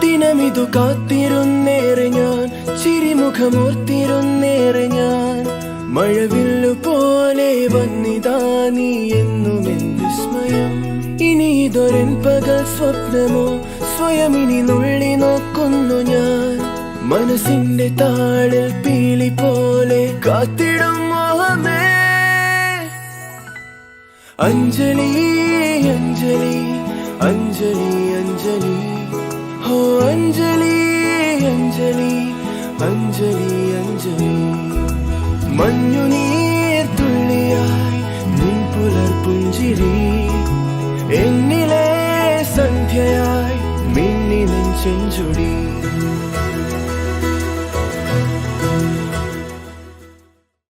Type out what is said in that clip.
ദിനമിതു കാത്തിരുന്നേറെ ഞാൻ, ചിരിമുഖമോർത്തിരുന്നേറെ ഞാൻ. മഴവില്ലു പോലെ വന്നിതാ നീ എന്നുമെൻ വിസ്മയം. ഇനി ഇതൊരെൻ പകൽ സ്വപ്നമോ, സ്വയം ഇനി നുള്ളി നോക്കുന്നു ഞാൻ. മനസ്സിന്റെ താളിൽ പീലി പോലെ കാത്തിടും മോഹമേ. അഞ്ജലി അഞ്ജലി അഞ്ജലി അഞ്ജലി, ഹോ അഞ്ജലി അഞ്ജലി അഞ്ജലി അഞ്ജലി. മഞ്ഞുനീർ തുള്ളിയായി നിൻ പുലർപുഞ്ചിരി